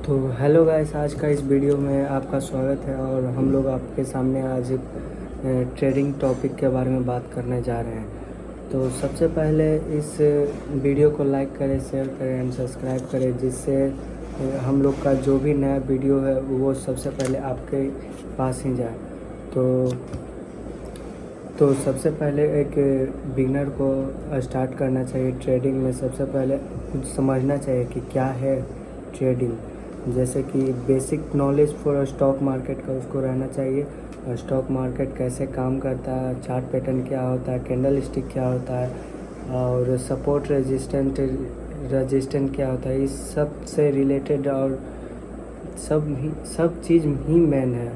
तो hello guys, आज का इस वीडियो में आपका स्वागत है। और हम लोग आपके सामने आज एक ट्रेडिंग टॉपिक के बारे में बात करने जा रहे हैं। तो सबसे पहले इस वीडियो को लाइक करें, शेयर करें एंड सब्सक्राइब करें, जिससे हम लोग का जो भी नया वीडियो है वो सबसे पहले आपके पास ही जाए। तो सबसे पहले एक बिगनर को स्टार्ट करना चाहिए ट्रेडिंग में। सबसे पहले कुछ समझना चाहिए कि क्या है ट्रेडिंग। जैसे कि basic knowledge for stock market का उसको रहना चाहिए, और स्टॉक मार्केट कैसे काम करता है, चार्ट पैटर्न क्या होता है, कैंडल स्टिक क्या होता है, और सपोर्ट रेजिस्टेंट क्या होता है। इस सब से रिलेटेड और सब चीज़ ही मेन है।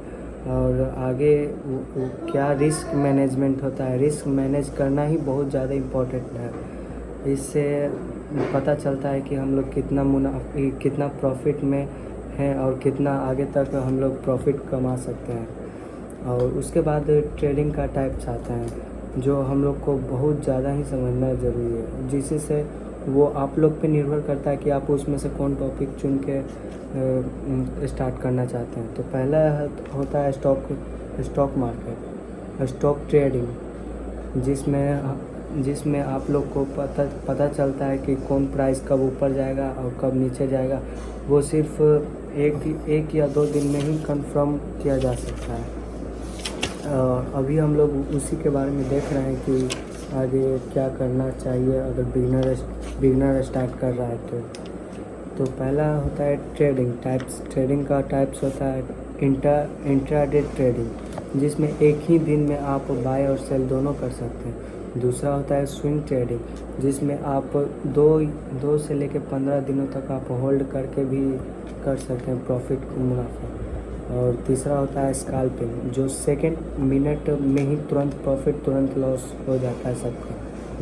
और आगे वो क्या रिस्क मैनेजमेंट होता है, रिस्क मैनेज करना ही बहुत ज़्यादा इम्पोर्टेंट है। इससे पता चलता है कि हम लोग कितना प्रॉफिट में हैं और कितना आगे तक हम लोग प्रॉफिट कमा सकते हैं। और उसके बाद ट्रेडिंग का टाइप्स आता है जो हम लोग को बहुत ज़्यादा ही समझना ज़रूरी है, जिससे वो आप लोग पे निर्भर करता है कि आप उसमें से कौन टॉपिक चुन के स्टार्ट करना चाहते हैं। तो पहला होता है स्टॉक मार्केट, स्टॉक ट्रेडिंग, जिसमें आप लोग को पता चलता है कि कौन प्राइस कब ऊपर जाएगा और कब नीचे जाएगा। वो सिर्फ एक या 2 दिन में ही कंफर्म किया जा सकता है। अभी हम लोग उसी के बारे में देख रहे हैं कि आगे क्या करना चाहिए अगर बिगनर स्टार्ट कर रहा है। तो पहला होता है ट्रेडिंग टाइप्स। ट्रेडिंग का टाइप्स होता है इंट्राडे ट्रेडिंग, जिसमें एक ही दिन में आप बाय और सेल दोनों कर सकते हैं। दूसरा होता है स्विंग ट्रेडिंग, जिसमें आप दो से लेकर 15 दिनों तक आप होल्ड करके भी कर सकते हैं प्रॉफिट मुनाफा। और तीसरा होता है स्कैल्पिंग, जो सेकेंड मिनट में ही तुरंत प्रॉफिट तुरंत लॉस हो जाता है सबका,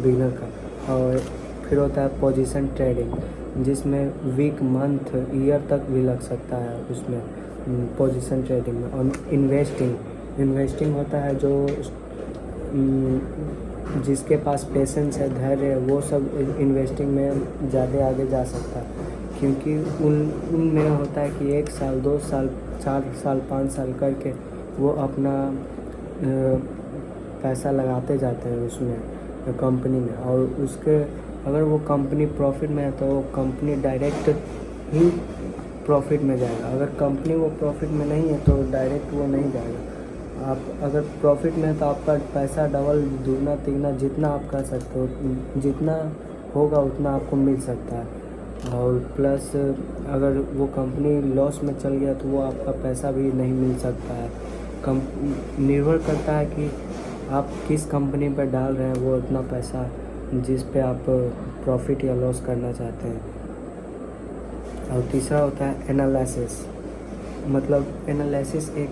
बिगनर का। और फिर होता है पोजीशन ट्रेडिंग, जिसमें वीक, मंथ, ईयर तक भी लग सकता है उसमें पोजीशन ट्रेडिंग में। और इन्वेस्टिंग होता है जो जिसके पास पेशेंस है, धैर्य है, वो सब इन्वेस्टिंग में ज़्यादा आगे जा सकता है, क्योंकि उनमें होता है कि 1 साल, 2 साल, 4 साल, 5 साल करके वो अपना पैसा लगाते जाते हैं उसमें कंपनी में। और उसके अगर वो कंपनी प्रॉफिट में है तो वो कंपनी डायरेक्ट ही प्रॉफिट में जाएगा। अगर कंपनी वो प्रॉफिट में नहीं है तो डायरेक्ट वो नहीं जाएगा। आप अगर प्रॉफिट में है तो आपका पैसा डबल, दुगना, तिगना जितना आप कर सकते हो, जितना होगा उतना आपको मिल सकता है। और प्लस अगर वो कंपनी लॉस में चल गया तो वो आपका पैसा भी नहीं मिल सकता है। निर्भर करता है कि आप किस कंपनी पर डाल रहे हैं वो उतना पैसा, जिस पे आप प्रॉफिट या लॉस करना चाहते हैं। और तीसरा होता है एनालिसिस, मतलब एनालिसिस एक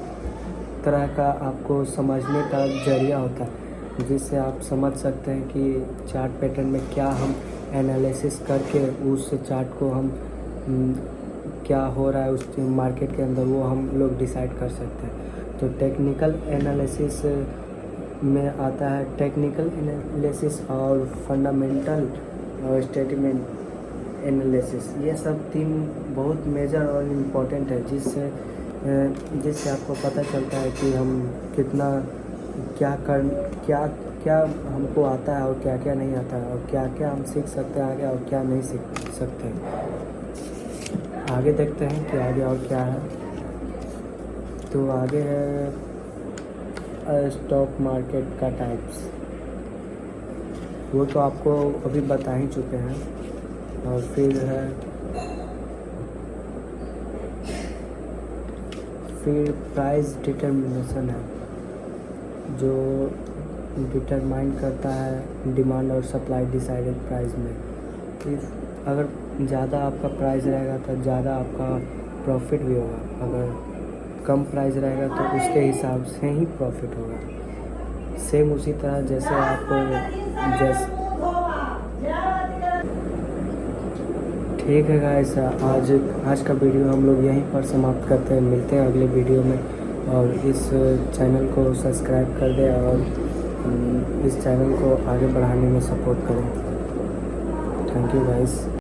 तरह का आपको समझने का जरिया होता है, जिससे आप समझ सकते हैं कि चार्ट पैटर्न में क्या हम एनालिसिस करके उस चार्ट को हम क्या हो रहा है उस मार्केट के अंदर वो हम लोग डिसाइड कर सकते हैं। तो टेक्निकल एनालिसिस में आता है टेक्निकल एनालिसिस और फंडामेंटल और स्टेटमेंट एनालिसिस। ये सब 3 बहुत मेजर और इम्पोर्टेंट है, जिससे आपको पता चलता है कि हम क्या हमको आता है और क्या क्या नहीं आता है, और क्या क्या हम सीख सकते हैं आगे और क्या नहीं सीख सकते। आगे देखते हैं कि आगे और क्या है। तो आगे है स्टॉक मार्केट का टाइप्स, वो तो आपको अभी बता ही चुके हैं। और फिर प्राइस डिटर्मिनेशन है, जो डिटरमाइन करता है डिमांड और सप्लाई डिसाइडेड प्राइस में। अगर ज़्यादा आपका प्राइस रहेगा तो ज़्यादा आपका प्रॉफिट भी होगा, अगर कम प्राइस रहेगा तो उसके हिसाब से ही प्रॉफिट होगा। सेम उसी तरह जैसे ठीक है गाइस, आज का वीडियो हम लोग यहीं पर समाप्त करते हैं। मिलते हैं अगले वीडियो में। और इस चैनल को सब्सक्राइब कर दें और इस चैनल को आगे बढ़ाने में सपोर्ट करें। Thank you guys.